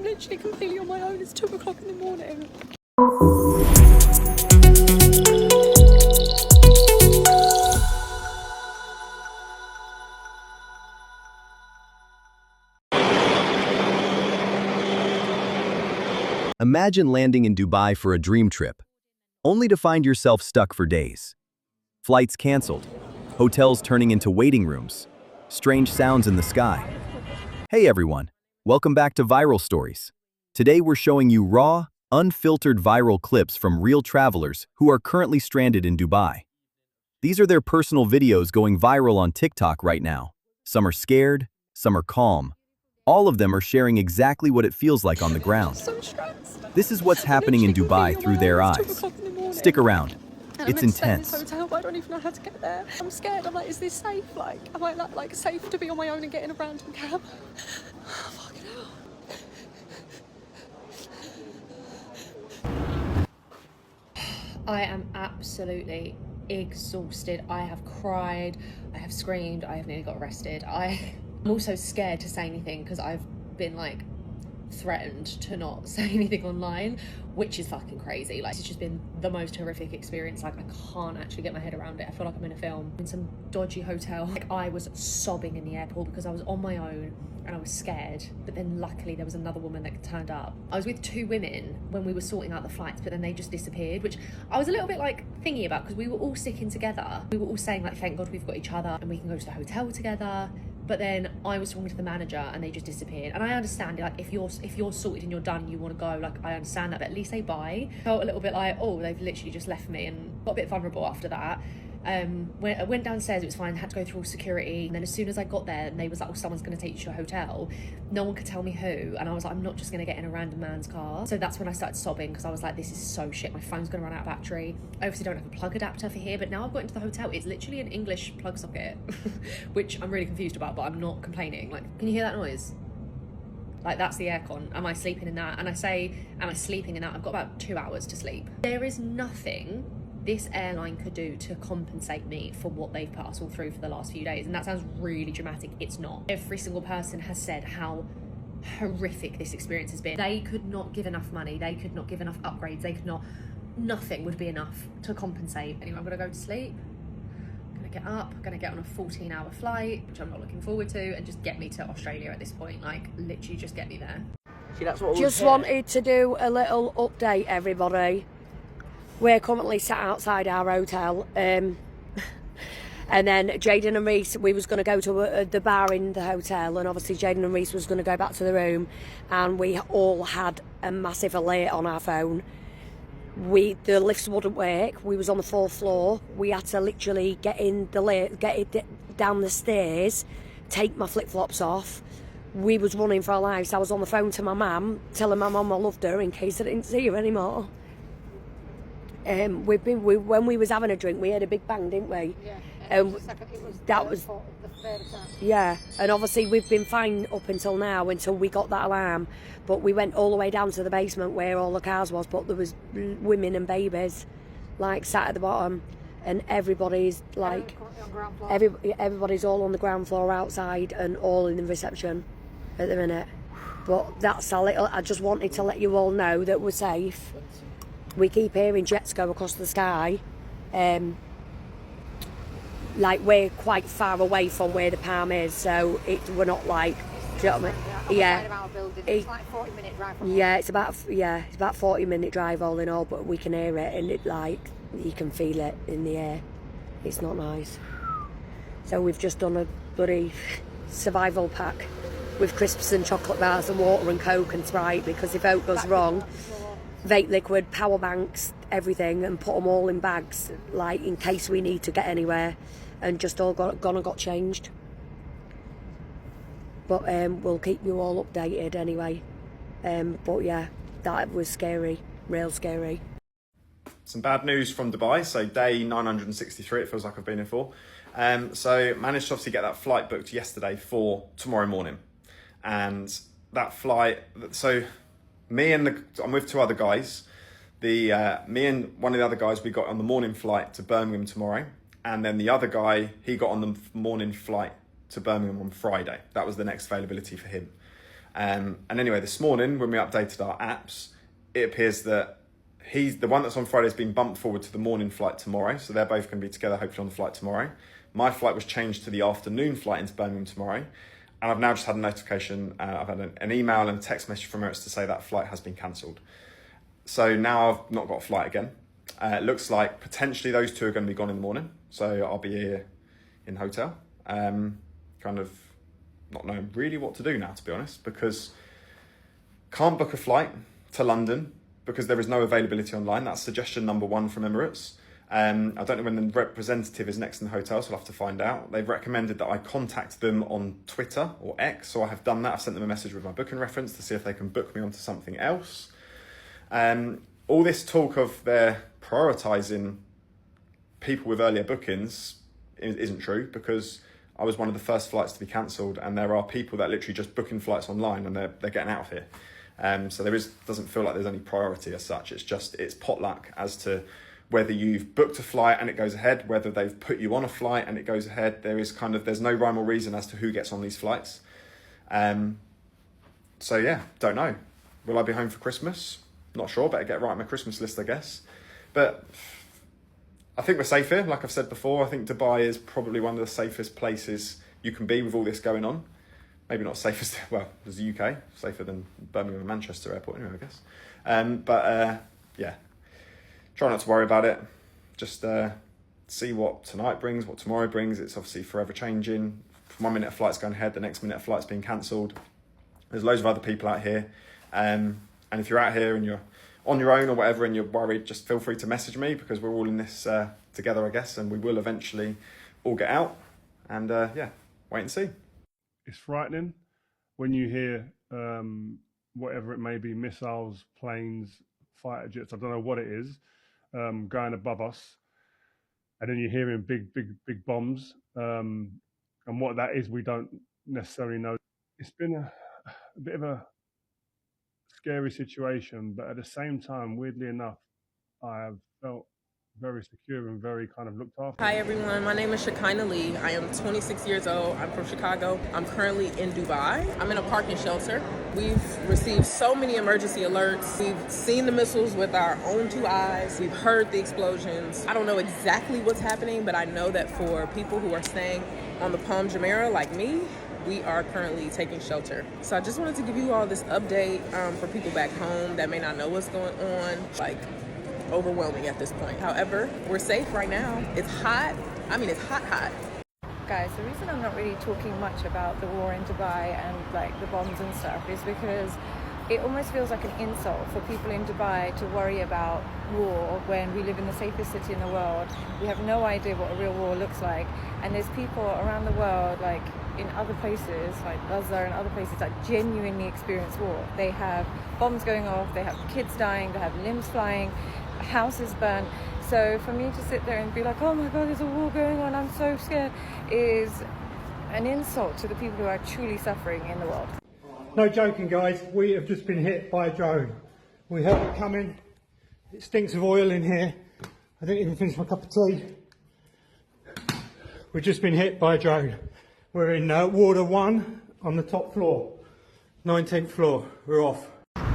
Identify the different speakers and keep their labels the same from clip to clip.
Speaker 1: I'm literally completely on my own. It's 2 o'clock in the morning.
Speaker 2: Imagine landing in Dubai for a dream trip, only to find yourself stuck for days. Flights canceled, hotels turning into waiting rooms, strange sounds in the sky. Hey everyone, welcome back to Viral Stories. Today we're showing you raw, unfiltered viral clips from real travelers who are currently stranded in Dubai. These are their personal videos going viral on TikTok right now. Some are scared, some are calm. All of them are sharing exactly what it feels like on the ground.
Speaker 1: So stressed.
Speaker 2: This is what's happening in Dubai through their eyes. Stick around. It's intense.
Speaker 1: Hotel, but I don't even know how to get there. I'm scared. I'm like, is this safe? Like, am I like safe to be on my own and get in a random cab? Fucking hell. I am absolutely exhausted. I have cried, I have screamed, I have nearly got arrested. I'm also scared to say anything because I've been like threatened to not say anything online, which is fucking crazy. Like, it's just been the most horrific experience. Like, I can't actually get my head around it. I feel like I'm in a film in some dodgy hotel. Like, I was sobbing in the airport because I was on my own and I was scared, but then luckily there was another woman that turned up. I was with 2 women when we were sorting out the flights, but then they just disappeared, which I was a little bit like thingy about because we were all sticking together. We were all saying like, thank God we've got each other and we can go to the hotel together. But then I was talking to the manager and they just disappeared. And I understand, like, if you're sorted and you're done, you want to go, like, I understand that, but at least say bye. Felt a little bit like, oh, they've literally just left me, and got a bit vulnerable after that. When I went downstairs, it was fine, had to go through all security, and then as soon as I got there and they was like, oh, someone's going to take you to a hotel, no one could tell me who, and I was like, I'm not just going to get in a random man's car. So that's when I started sobbing because I was like, this is so shit, my phone's going to run out of battery. I obviously don't have a plug adapter for here, but now I've got into the hotel, it's literally an English plug socket which I'm really confused about, but I'm not complaining. Like, can you hear that noise? Like, that's the aircon. Am I sleeping in that? And I say, am I sleeping in that? I've got about 2 hours to sleep. There is nothing this airline could do to compensate me for what they've put us all through for the last few days. And that sounds really dramatic. It's not. Every single person has said how horrific this experience has been. They could not give enough money. They could not give enough upgrades. They could not, nothing would be enough to compensate. Anyway, I'm gonna go to sleep. I'm gonna get up, I'm gonna get on a 14-hour flight, which I'm not looking forward to, and just get me to Australia at this point. Like, literally just get me there.
Speaker 3: See, that's what
Speaker 4: Just wanted to do a little update, everybody. We're currently sat outside our hotel, and then Jaden and Reese, we was going to go to the bar in the hotel, and obviously Jaden and Reese was going to go back to the room, and we all had a massive alert on our phone. The lifts wouldn't work. We was on the 4th floor. We had to literally get it down the stairs, take my flip-flops off. We was running for our lives. I was on the phone to my mum, telling my mum I loved her in case I didn't see her anymore. When we was having a drink, we had a big bang, didn't we?
Speaker 3: Yeah.
Speaker 4: Yeah, and obviously we've been fine up until now, until we got that alarm. But we went all the way down to the basement where all the cars was, but there was women and babies, like, sat at the bottom, and everybody's like, everybody's all on the ground floor outside and all in the reception at the minute. But that's a little. I just wanted to let you all know that we're safe. We keep hearing jets go across the sky. Like, we're quite far away from where the palm is, so we're not like, do you know what I mean? Yeah.
Speaker 3: It's like 40-minute drive from
Speaker 4: Yeah, it's about 40-minute drive all in all, but we can hear it, and it, like, you can feel it in the air. It's not nice. So we've just done a bloody survival pack with crisps and chocolate bars and water and Coke and Sprite, because if out goes wrong, vape liquid, power banks, everything, and put them all in bags, like, in case we need to get anywhere, and just all got changed. But we'll keep you all updated anyway. But yeah, that was scary, real scary.
Speaker 5: Some bad news from Dubai. So day 963, it feels like I've been here for. So managed to obviously get that flight booked yesterday for tomorrow morning. And that flight, so I'm with 2 other guys. Me and one of the other guys, we got on the morning flight to Birmingham tomorrow. And then the other guy, he got on the morning flight to Birmingham on Friday. That was the next availability for him. And anyway, this morning when we updated our apps, it appears that the one that's on Friday has been bumped forward to the morning flight tomorrow. So they're both going to be together, hopefully on the flight tomorrow. My flight was changed to the afternoon flight into Birmingham tomorrow. And I've now just had a notification, I've had an email and a text message from Emirates to say that flight has been cancelled. So now I've not got a flight again. It looks like potentially those two are going to be gone in the morning. So I'll be here in hotel, kind of not knowing really what to do now, to be honest, because can't book a flight to London because there is no availability online. That's suggestion number one from Emirates. I don't know when the representative is next in the hotel, so I'll have to find out. They've recommended that I contact them on Twitter or X, so I have done that. I've sent them a message with my booking reference to see if they can book me onto something else. All this talk of their prioritising people with earlier bookings isn't true, because I was one of the first flights to be cancelled, and there are people that literally just booking flights online and they're getting out of here. So doesn't feel like there's any priority as such. It's potluck as to whether you've booked a flight and it goes ahead, whether they've put you on a flight and it goes ahead. There's no rhyme or reason as to who gets on these flights. So yeah, don't know. Will I be home for Christmas? Not sure, better get right on my Christmas list, I guess. But I think we're safe here. Like I've said before, I think Dubai is probably one of the safest places you can be with all this going on. Maybe not safest, well, as the UK, safer than Birmingham and Manchester airport anyway, I guess. Yeah, try not to worry about it. Just see what tonight brings, what tomorrow brings. It's obviously forever changing. From 1 minute a flight's going ahead, the next minute a flight's being cancelled. There's loads of other people out here. And if you're out here and you're on your own or whatever and you're worried, just feel free to message me, because we're all in this together, I guess, and we will eventually all get out. And yeah, wait and see.
Speaker 6: It's frightening when you hear whatever it may be, missiles, planes, fighter jets, I don't know what it is, going above us. And then you're hearing big bombs. And what that is, we don't necessarily know. It's been a bit of a scary situation, but at the same time, weirdly enough, I have felt very secure and very kind of looked after.
Speaker 7: Hi everyone, my name is Shekinah Lee. I am 26 years old. I'm from Chicago. I'm currently in Dubai. I'm in a parking shelter. We've received so many emergency alerts. We've seen the missiles with our own 2 eyes. We've heard the explosions. I don't know exactly what's happening, but I know that for people who are staying on the Palm Jumeirah like me, we are currently taking shelter. So I just wanted to give you all this update for people back home that may not know what's going on. Overwhelming at this point. However, we're safe right now. It's hot. I mean, it's hot.
Speaker 3: Guys, the reason I'm not really talking much about the war in Dubai and the bombs and stuff is because it almost feels like an insult for people in Dubai to worry about war when we live in the safest city in the world. We have no idea what a real war looks like, and there's people around the world, in other places, like Gaza and other places, that genuinely experience war. They have bombs going off, they have kids dying, they have limbs flying, houses burned. So for me to sit there and be like, oh my god, there's a war going on, I'm so scared, is an insult to the people who are truly suffering in the world.
Speaker 8: No joking, guys, we have just been hit by a drone. We heard it coming. It stinks of oil in here. I didn't even finish my cup of tea. We've just been hit by a drone. We're in Water 1 on the top floor, 19th floor. We're off.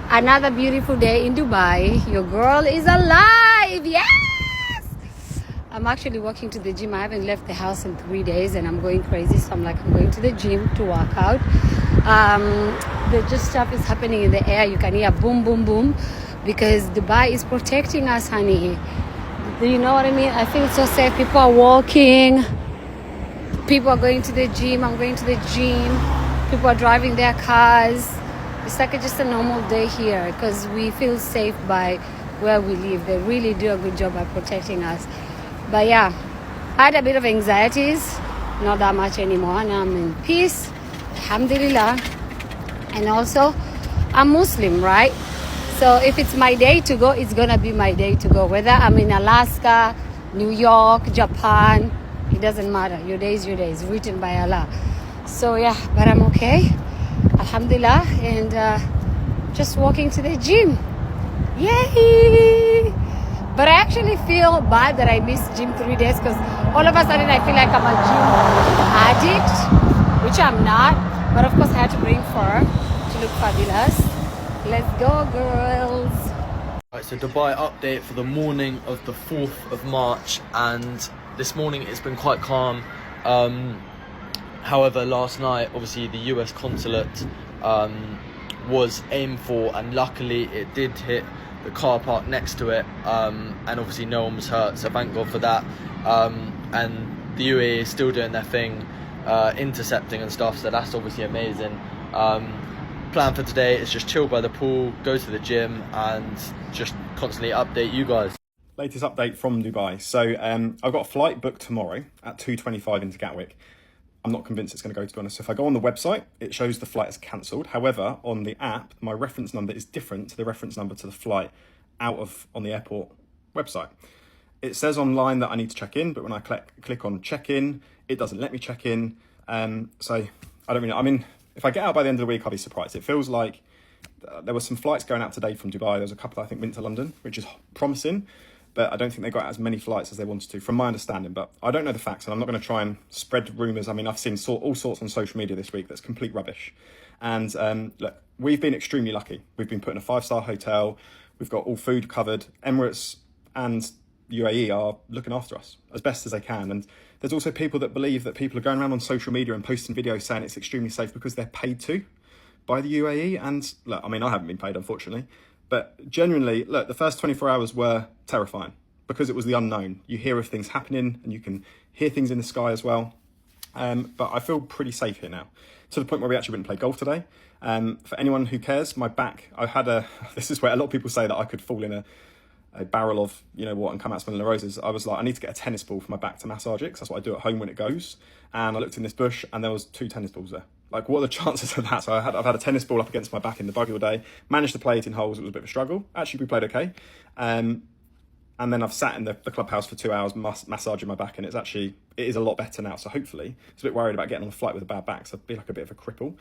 Speaker 4: Another beautiful day in Dubai. Your girl is alive. Yes! I'm actually walking to the gym. I haven't left the house in 3 days and I'm going crazy. So I'm going to the gym to work out. Just stuff is happening in the air. You can hear boom, boom, boom, because Dubai is protecting us, honey. Do you know what I mean? I feel so safe. People are walking. People are going to the gym. I'm going to the gym. People are driving their cars. It's like just a normal day here because we feel safe by where we live. They really do a good job at protecting us. But yeah, I had a bit of anxieties. Not that much anymore. Now I'm in peace. Alhamdulillah. And also, I'm Muslim, right? So if it's my day to go, it's gonna be my day to go. Whether I'm in Alaska, New York, Japan, it doesn't matter. Your day is your day. It's written by Allah. So yeah, but I'm okay. Alhamdulillah. And just walking to the gym. Yay! But I actually feel bad that I missed gym 3 days because all of a sudden I feel like I'm a gym addict, which I'm not. But of course I had to bring fur to look Fabulous. Let's go, girls.
Speaker 9: Right, so Dubai update for the morning of the 4th of March, and this morning it's been quite calm. However, last night, obviously, the US consulate was aimed for, and luckily it did hit the car park next to it, and obviously no one was hurt, so thank God for that. And the UAE is still doing their thing, intercepting and stuff, so that's obviously amazing. Plan for today is just chill by the pool, go to the gym, and just constantly update you guys.
Speaker 5: Latest update from Dubai. So I've got a flight booked tomorrow at 2:25 into Gatwick. I'm not convinced it's going to go, to be honest. So if I go on the website, it shows the flight is cancelled. However, on the app, my reference number is different to the reference number to the flight on the airport website. It says online that I need to check in, but when I click on check in, it doesn't let me check in. So I don't really know. I mean, if I get out by the end of the week, I'll be surprised. It feels like there were some flights going out today from Dubai. There was a couple, I think, went to London, which is promising, but I don't think they got as many flights as they wanted to, from my understanding. But I don't know the facts, and I'm not going to try and spread rumours. I mean, I've seen all sorts on social media this week that's complete rubbish. And look, we've been extremely lucky. We've been put in a 5-star hotel. We've got all food covered. Emirates and UAE are looking after us as best as they can. And there's also people that believe that people are going around on social media and posting videos saying it's extremely safe because they're paid to by the UAE. And look, I mean, I haven't been paid, unfortunately. But genuinely, look, the first 24 hours were terrifying because it was the unknown. You hear of things happening and you can hear things in the sky as well. But I feel pretty safe here now, to the point where we actually went and played golf today. For anyone who cares, my back, this is where a lot of people say that I could fall in a barrel of, you know what, and come out smelling the roses. I was like, I need to get a tennis ball for my back to massage it, because that's what I do at home when it goes. And I looked in this bush and there was 2 tennis balls there. Like, what are the chances of that? So I've had a tennis ball up against my back in the buggy all day, managed to play it in holes. It was a bit of a struggle. Actually, we played okay. And then I've sat in the clubhouse for 2 hours massaging my back, and it is a lot better now. So hopefully, I was a bit worried about getting on a flight with a bad back, so I'd be like a bit of a cripple.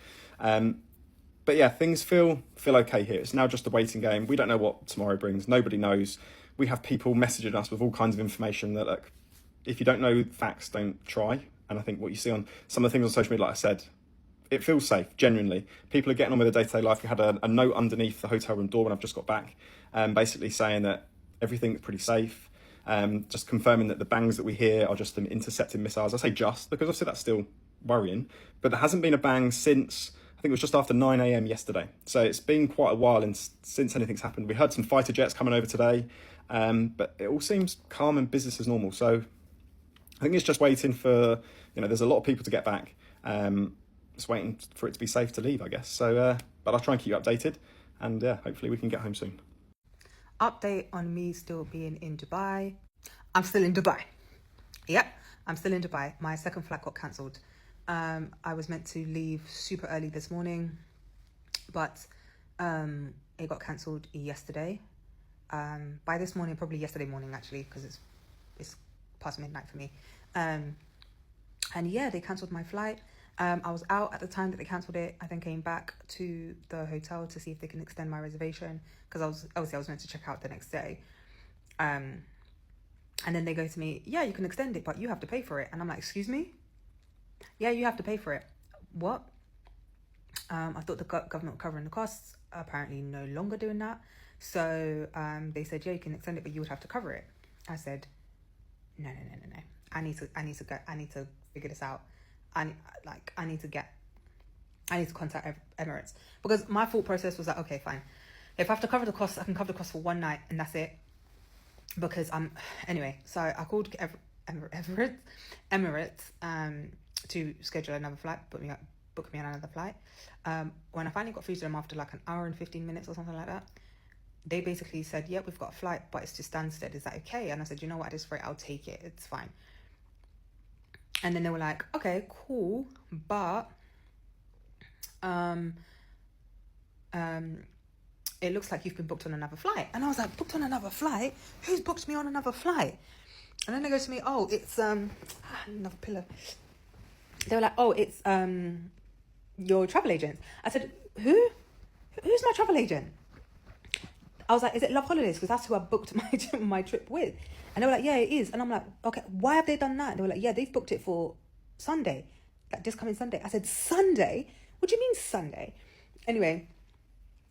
Speaker 5: But yeah, things feel okay here. It's now just a waiting game. We don't know what tomorrow brings. Nobody knows. We have people messaging us with all kinds of information that, like, if you don't know facts, don't try. And I think what you see on some of the things on social media, like I said, it feels safe, genuinely. People are getting on with their day-to-day life. We had a note underneath the hotel room door when I've just got back, basically saying that everything's pretty safe, just confirming that the bangs that we hear are just them intercepting missiles. I say just, because obviously that's still worrying, but there hasn't been a bang since, I think it was just after 9 a.m. yesterday. So it's been quite a while since anything's happened. We heard some fighter jets coming over today, but it all seems calm and business as normal. So I think it's just waiting for, there's a lot of people to get back. Just waiting for it to be safe to leave, I guess. So, but I'll try and keep you updated, and hopefully we can get home soon.
Speaker 10: Update on me still being in Dubai. I'm still in Dubai. Yep, I'm still in Dubai. My second flight got cancelled. I was meant to leave super early this morning, but it got cancelled yesterday. By this morning, probably yesterday morning actually, because it's past midnight for me. And yeah, they cancelled my flight. I was out at the time that they cancelled it. I then came back to the hotel to see if they can extend my reservation, because I was meant to check out the next day. And then they go to me, yeah, you can extend it, but you have to pay for it. And I'm like, excuse me? Yeah, you have to pay for it. What? I thought the government were covering the costs. Apparently no longer doing that. So they said, yeah, you can extend it, but you would have to cover it. I said, no. I need to figure this out. I need to contact Emirates, because my thought process was like, okay, fine. If I have to cover the costs, I can cover the costs for one night and that's it. Because anyway, so I called Emirates to schedule another flight, book me on another flight. When I finally got through to them after like an hour and 15 minutes or something like that, they basically said, yeah, we've got a flight, but it's to Stansted. Is that okay? And I said, you know what, at this rate, I'll take it. It's fine. And then they were like, okay, cool, but it looks like you've been booked on another flight. And I was like, booked on another flight? Who's booked me on another flight? And then they go to me, oh, it's another pillow. They were like, oh, it's your travel agent. I said, who? Who's my travel agent? I was like, is it Love Holidays? Because that's who I booked my trip with. And they were like, yeah, it is. And I'm like, okay, why have they done that? They were like, yeah, they've booked it for Sunday, like this coming Sunday. I said, Sunday? What do you mean Sunday? Anyway,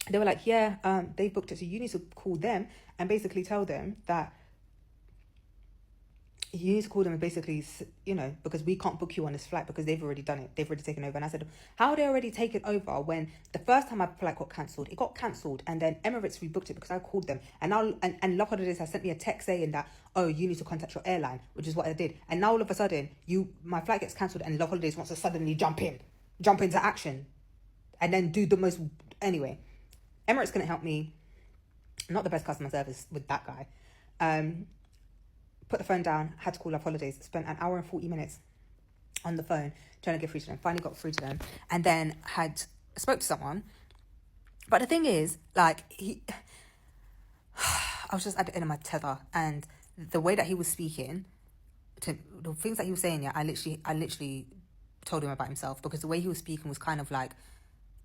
Speaker 10: they were like, yeah, they booked it, so you need to call them and basically tell them that you need to call them and basically, you know, because we can't book you on this flight because they've already done it. They've already taken over. And I said, how are they already taken over when the first time my flight got cancelled, it got cancelled and then Emirates rebooked it because I called them. And now, and Love Holidays has sent me a text saying that, oh, you need to contact your airline, which is what I did. And now all of a sudden, my flight gets cancelled and Love Holidays wants to suddenly jump into action and then do the most, anyway. Emirates couldn't help me. Not the best customer service with that guy. Put the phone down, had to call Love Holidays, spent an hour and 40 minutes on the phone trying to get through to them. Finally got through to them and then spoke to someone. But the thing is, like, I was just at the end of my tether, and the way that he was speaking, the things that he was saying, yeah, I literally told him about himself, because the way he was speaking was kind of like,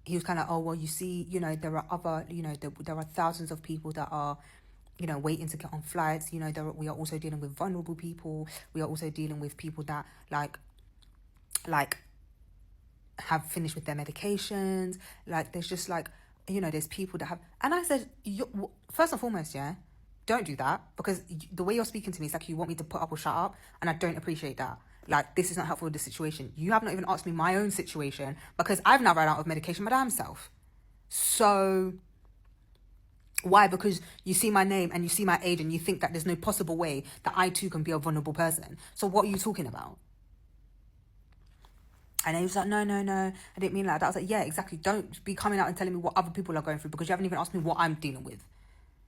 Speaker 10: he was kind of, oh, well, you see, you know, there are other, you know, there are thousands of people that are, you know, waiting to get on flights. You know, we are also dealing with vulnerable people. We are also dealing with people that like have finished with their medications. Like, there's just like, you know, there's people that have. And I said, first and foremost, yeah, don't do that, because the way you're speaking to me is like you want me to put up or shut up, and I don't appreciate that. Like, this is not helpful with the situation. You have not even asked me my own situation, because I've now run out of medication my damn self. So why? Because you see my name and you see my age and you think that there's no possible way that I too can be a vulnerable person. So what are you talking about? And he was like, no, I didn't mean like that. I was like, yeah, exactly. Don't be coming out and telling me what other people are going through, because you haven't even asked me what I'm dealing with.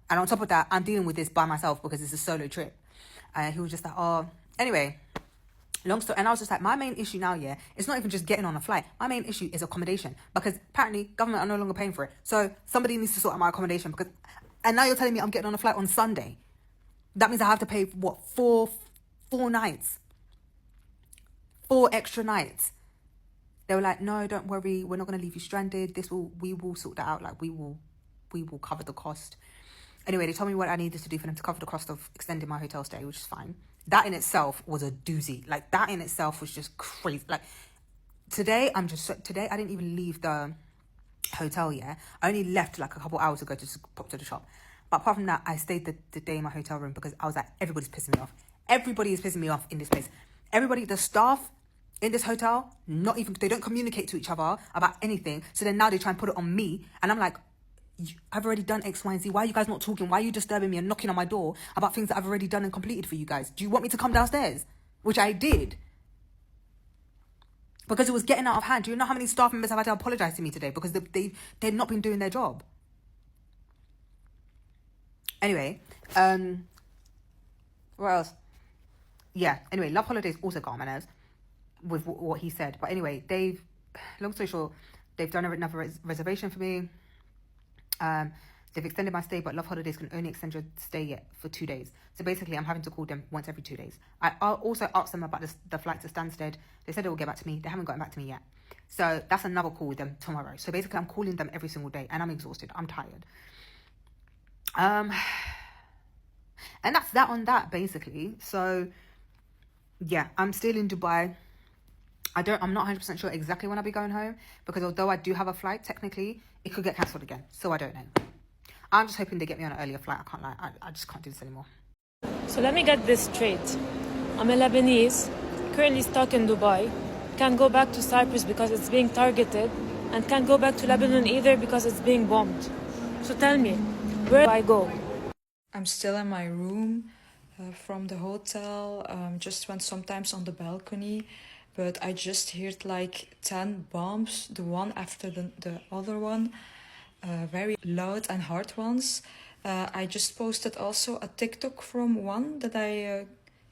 Speaker 10: And on top of that, I'm dealing with this by myself because it's a solo trip. And he was just like, oh, anyway, long story. And I was just like, my main issue now, yeah, it's not even just getting on a flight. My main issue is accommodation, because apparently government are no longer paying for it. So somebody needs to sort out my accommodation, and now you're telling me I'm getting on a flight on Sunday. That means I have to pay, what, four nights? 4 extra nights. They were like, no, don't worry. We're not going to leave you stranded. We will sort that out. Like, we will cover the cost. Anyway, they told me what I needed to do for them to cover the cost of extending my hotel stay, which is fine. That in itself was a doozy. Like, that in itself was just crazy. Like, today I didn't even leave the hotel yet. I only left like a couple hours ago to just pop to the shop. But apart from that, I stayed the day in my hotel room because I was like, everybody's pissing me off. Everybody is pissing me off in this place. Everybody, the staff in this hotel, they don't communicate to each other about anything. So then now they try and put it on me. And I'm like, I've already done X, Y, and Z. Why are you guys not talking? Why are you disturbing me and knocking on my door about things that I've already done and completed for you guys? Do you want me to come downstairs? Which I did. Because it was getting out of hand. Do you know how many staff members have had to apologise to me today? Because they've not been doing their job. Anyway, what else? Yeah, anyway, Love Holidays also got on my nerves with what he said. But anyway, long story short, they've done another reservation for me. They've extended my stay, but Love Holidays can only extend your stay for 2 days. So basically, I'm having to call them once every 2 days. I also asked them about the flight to Stansted. They said they will get back to me. They haven't gotten back to me yet. So that's another call with them tomorrow. So basically, I'm calling them every single day, and I'm exhausted. I'm tired. And that's that on that, basically. So yeah, I'm still in Dubai. I'm not 100% sure exactly when I'll be going home, because although I do have a flight, technically, it could get cancelled again. So I don't know. I'm just hoping they get me on an earlier flight. I can't lie. I just can't do this anymore.
Speaker 11: So let me get this straight. I'm a Lebanese, currently stuck in Dubai. Can't go back to Cyprus because it's being targeted, and can't go back to Lebanon either because it's being bombed. So tell me, where do I go?
Speaker 12: I'm still in my room from the hotel. Just went sometimes on the balcony, but I just heard like 10 bombs, the one after the other one. Very loud and hard ones. I just posted also a TikTok from one that I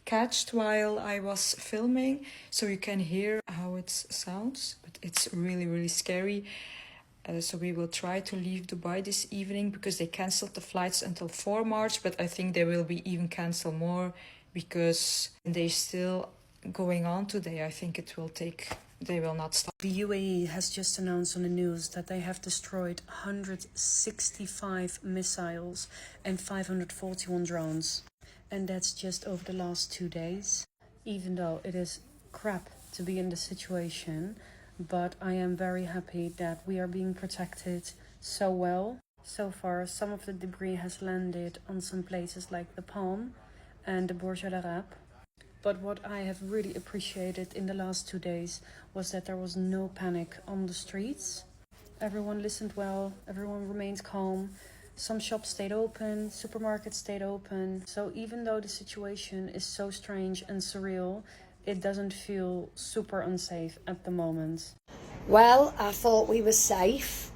Speaker 12: catched while I was filming, so you can hear how it sounds, but it's really, really scary. So we will try to leave Dubai this evening because they cancelled the flights until 4 March, but I think they will be even cancel more because they're still going on today. I think they will not stop.
Speaker 13: The UAE has just announced on the news that they have destroyed 165 missiles and 541 drones. And that's just over the last 2 days. Even though it is crap to be in this situation, but I am very happy that we are being protected so well. So far, some of the debris has landed on some places like the Palm and the Burj Al Arab. But what I have really appreciated in the last 2 days was that there was no panic on the streets. Everyone listened well, everyone remained calm. Some shops stayed open, supermarkets stayed open. So even though the situation is so strange and surreal, it doesn't feel super unsafe at the moment.
Speaker 4: Well, I thought we were safe.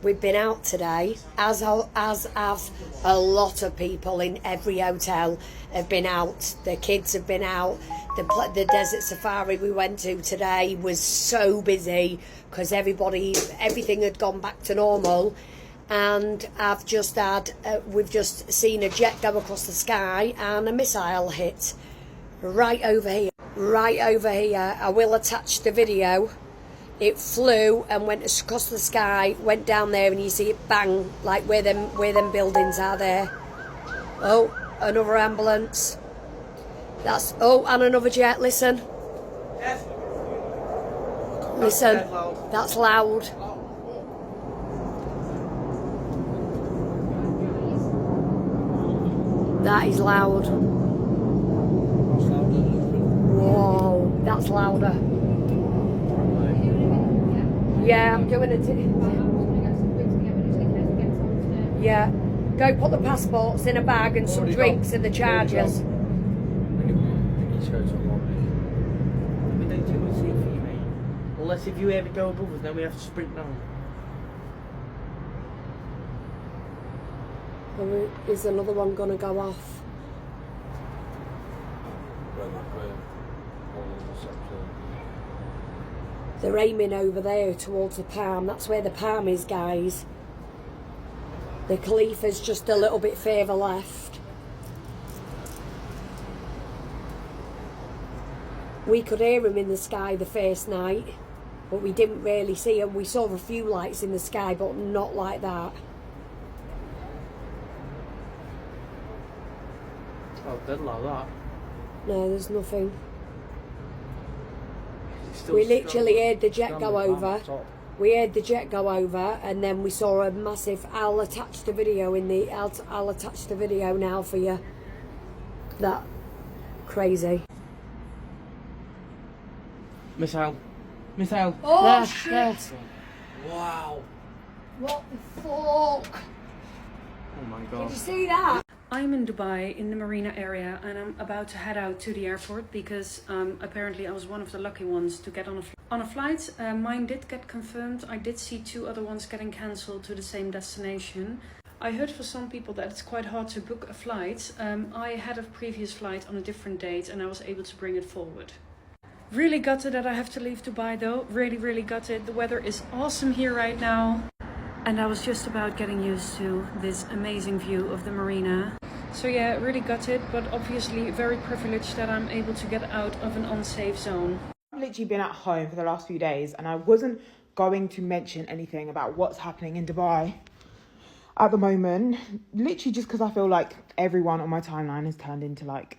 Speaker 4: We've been out today, as have a lot of people in every hotel have been out. The kids have been out. The desert safari we went to today was so busy because everything had gone back to normal. And we've just seen a jet go across the sky and a missile hit right over here. Right over here. I will attach the video. It flew and went across the sky, went down there, and you see it bang, like where them buildings are there. Oh, another ambulance. And another jet, listen. Listen, that's loud. That is loud. Whoa, that's louder. Yeah, I'm doing it. Yeah. Go put the passports in a bag and some drinks and the chargers.
Speaker 14: We don't do what's safe for you, mate. Unless if you ever go above us, then we have to sprint down.
Speaker 4: Is another one gonna go off? They're aiming over there towards the Palm. That's where the Palm is, guys. The Khalifa's just a little bit further left. We could hear him in the sky the first night, but we didn't really see him. We saw a few lights in the sky, but not like that.
Speaker 14: Oh, dead like that.
Speaker 4: No, there's nothing. We literally heard the jet go over. We heard the jet go over, and then we saw a massive. I'll attach the video now for you. That crazy.
Speaker 14: Missile.
Speaker 4: Oh
Speaker 14: there,
Speaker 4: shit!
Speaker 14: There. Wow.
Speaker 4: What the fuck?
Speaker 14: Oh my god.
Speaker 4: Did you see that?
Speaker 13: I'm in Dubai in the marina area, and I'm about to head out to the airport because apparently I was one of the lucky ones to get on a flight. Mine did get confirmed. I did see 2 other ones getting cancelled to the same destination. I heard for some people that it's quite hard to book a flight. I had a previous flight on a different date and I was able to bring it forward. Really gutted that I have to leave Dubai though. Really gutted. The weather is awesome here right now. And I was just about getting used to this amazing view of the marina. So yeah, really gutted, but obviously very privileged that I'm able to get out of an unsafe zone.
Speaker 15: I've literally been at home for the last few days and I wasn't going to mention anything about what's happening in Dubai at the moment. Literally just because I feel like everyone on my timeline has turned into like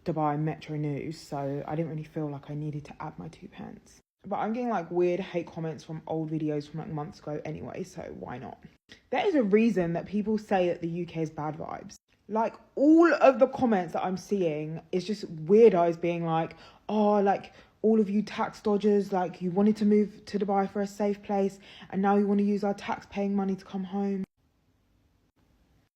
Speaker 15: Dubai Metro News. So I didn't really feel like I needed to add my 2 pence. But I'm getting like weird hate comments from old videos from like months ago anyway, so why not? There is a reason that people say that the UK is bad vibes. Like all of the comments that I'm seeing is just weirdos being like, oh, like all of you tax dodgers, like you wanted to move to Dubai for a safe place and now you want to use our tax paying money to come home.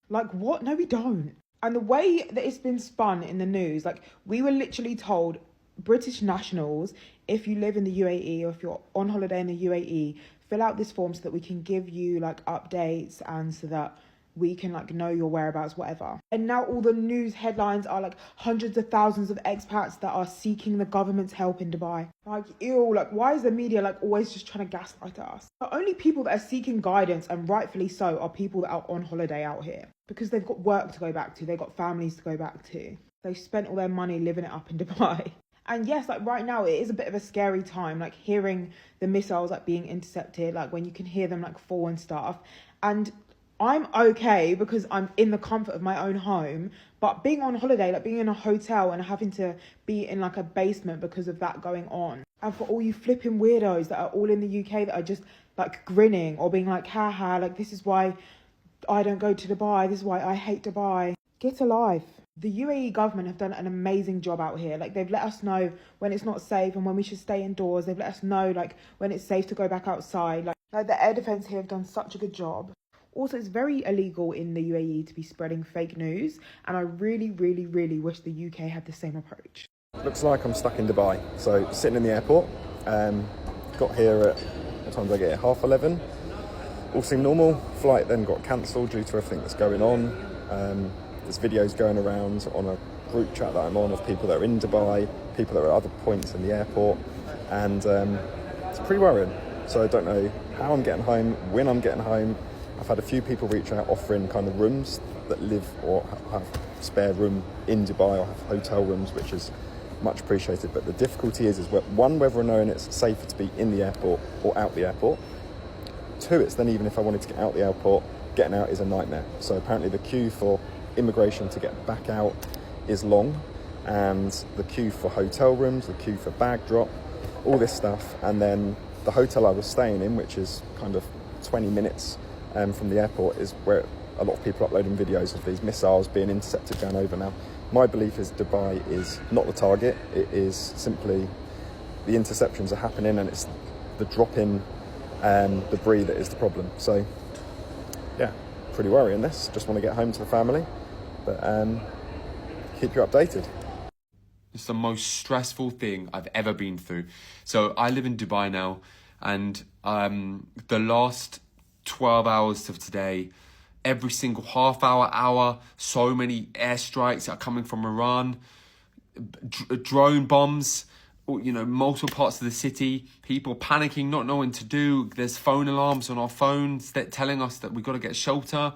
Speaker 15: Like what? No, we don't. And the way that it's been spun in the news, like we were literally told British nationals, if you live in the UAE or if you're on holiday in the UAE, fill out this form so that we can give you like updates and so that we can like know your whereabouts, whatever. And now all the news headlines are like hundreds of thousands of expats that are seeking the government's help in Dubai. Like, ew, like why is the media like always just trying to gaslight us? The only people that are seeking guidance, and rightfully so, are people that are on holiday out here because they've got work to go back to, they've got families to go back to. They spent all their money living it up in Dubai. And yes, like right now, it is a bit of a scary time, like hearing the missiles like being intercepted, like when you can hear them like fall and stuff. And I'm okay because I'm in the comfort of my own home, but being on holiday, like being in a hotel and having to be in like a basement because of that going on. And for all you flipping weirdos that are all in the UK that are just like grinning or being like, haha, like this is why I don't go to Dubai, this is why I hate Dubai. Get a life. The UAE government have done an amazing job out here. Like, they've let us know when it's not safe and when we should stay indoors. They've let us know, like, when it's safe to go back outside. Like the air defence here have done such a good job. Also, it's very illegal in the UAE to be spreading fake news, and I really, really, really wish the UK had the same approach.
Speaker 5: Looks like I'm stuck in Dubai. So, sitting in the airport, got here at, what time did I get here? 11:30. All seemed normal. Flight then got cancelled due to everything that's going on. There's videos going around on a group chat that I'm on of people that are in Dubai, people that are at other points in the airport, and it's pretty worrying. So I don't know how I'm getting home, when I'm getting home. I've had a few people reach out offering kind of rooms that live or have spare room in Dubai or have hotel rooms, which is much appreciated. But the difficulty is one, whether or knowing it's safer to be in the airport or out the airport. Two, it's then even if I wanted to get out the airport, getting out is a nightmare. So apparently the queue for immigration to get back out is long, and the queue for hotel rooms, the queue for bag drop, all this stuff. And then the hotel I was staying in, which is kind of 20 minutes from the airport, is where a lot of people are uploading videos of these missiles being intercepted going over. Now, my belief is Dubai is not the target. It is simply the interceptions are happening, and it's the drop-in debris that is the problem. So, yeah, pretty worrying this. Just want to get home to the family, but keep you updated.
Speaker 16: It's the most stressful thing I've ever been through. So I live in Dubai now, and the last 12 hours of today, every single half hour, so many airstrikes are coming from Iran, drone bombs, you know, multiple parts of the city, people panicking, not knowing what to do. There's phone alarms on our phones that telling us that we've got to get shelter.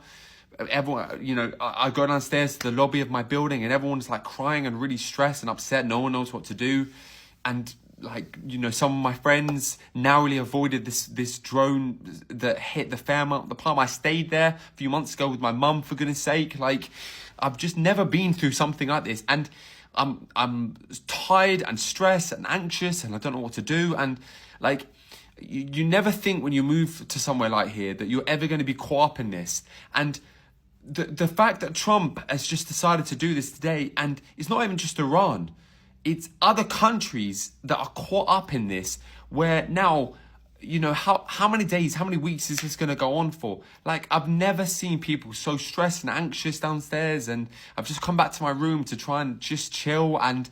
Speaker 16: Everyone, you know, I go downstairs to the lobby of my building and everyone's like crying and really stressed and upset. No one knows what to do. And like, you know, some of my friends narrowly avoided this drone that hit the Fairmont, the Palm. I stayed there a few months ago with my mum, for goodness sake. Like, I've just never been through something like this. And I'm tired and stressed and anxious and I don't know what to do. And like, you never think when you move to somewhere like here that you're ever going to be caught up in this. And the fact that Trump has just decided to do this today, and it's not even just Iran, it's other countries that are caught up in this, where now, you know, how many days, how many weeks is this going to go on for? Like, I've never seen people so stressed and anxious downstairs, and I've just come back to my room to try and just chill, and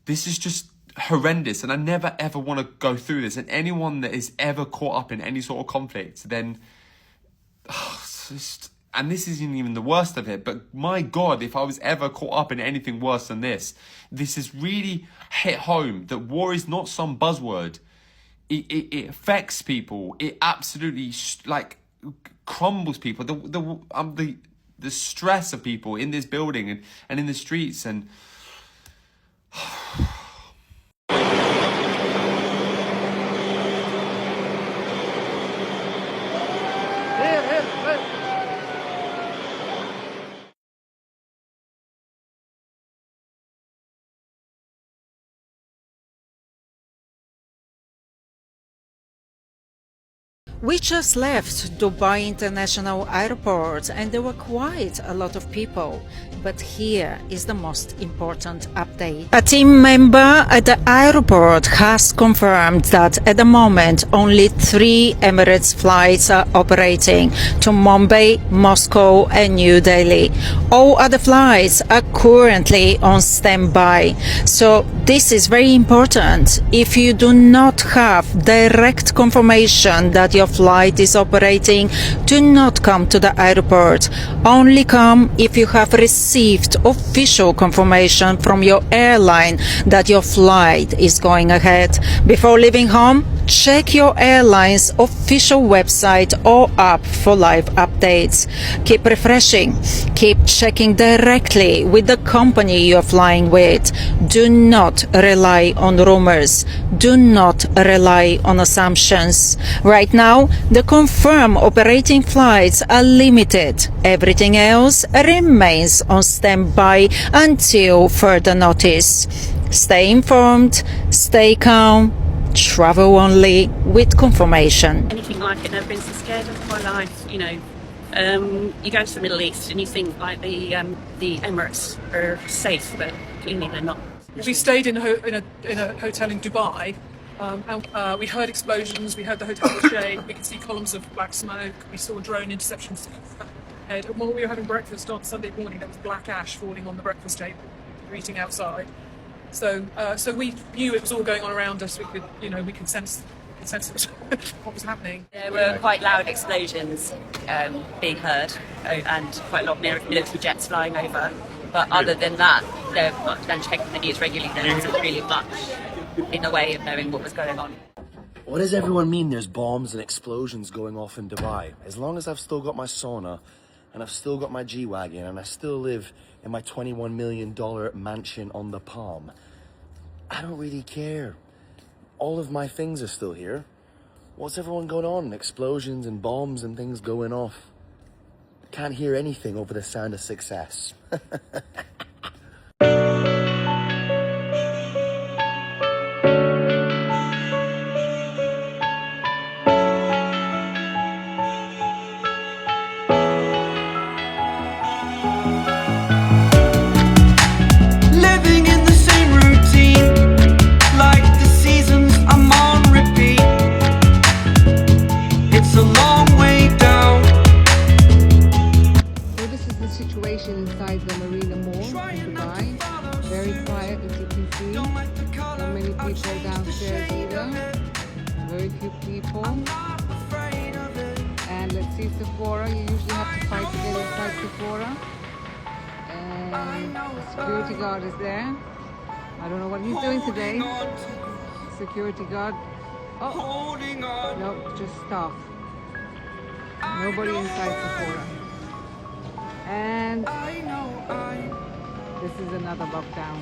Speaker 16: this is just horrendous, and I never ever want to go through this. And anyone that is ever caught up in any sort of conflict, then and this isn't even the worst of it, but my God, if I was ever caught up in anything worse than this has really hit home that war is not some buzzword. It affects people. It absolutely like crumbles people. The stress of people in this building and in the streets and.
Speaker 17: We just left Dubai International Airport and there were quite a lot of people. But here is the most important update. A team member at the airport has confirmed that at the moment only 3 Emirates flights are operating to Mumbai, Moscow and New Delhi. All other flights are currently on standby. So this is very important. If you do not have direct confirmation that your flight is operating, do not come to the airport. Only come if you have received official confirmation from your airline that your flight is going ahead. Before leaving home, check your airline's official website or app for live updates. Keep refreshing. Keep checking directly with the company you're flying with. Do not rely on rumors. Do not rely on assumptions. Right now, the confirmed operating flights are limited. Everything else remains on standby until further notice. Stay informed, stay calm, travel only with confirmation.
Speaker 13: Anything like it, never been so scared of my life, you know,
Speaker 18: You go to the Middle East and you think like the Emirates are safe, but clearly they're not.
Speaker 19: We stayed in a hotel in Dubai, and we heard explosions. We heard the hotel was shake. We could see columns of black smoke. We saw drone interceptions. And while we were having breakfast on Sunday morning, there was black ash falling on the breakfast table. We were eating outside, so we knew it was all going on around us. We could sense what was happening.
Speaker 18: There were quite loud explosions being heard, and quite a lot of military jets flying over. But other than that, and checking the news regularly, there wasn't really much in the way of knowing what was going on.
Speaker 20: What does everyone mean there's bombs and explosions going off in Dubai? As long as I've still got my sauna, and I've still got my G-Wagon, and I still live in my $21 million mansion on the Palm, I don't really care. All of my things are still here. What's everyone going on? Explosions and bombs and things going off. Can't hear anything over the sound of success.
Speaker 21: Living in the same routine, like the seasons I'm on repeat. It's a long way down.
Speaker 22: So this is the situation inside the Marina Mall in Dubai. Very quiet, as you can see. Not many people downstairs either. Very few people. And let's see Sephora. You usually have to fight to get inside Sephora. And the security guard is there. I don't know what he's doing today. Security guard. Oh, no, just staff. Nobody inside Sephora. And this is another lockdown.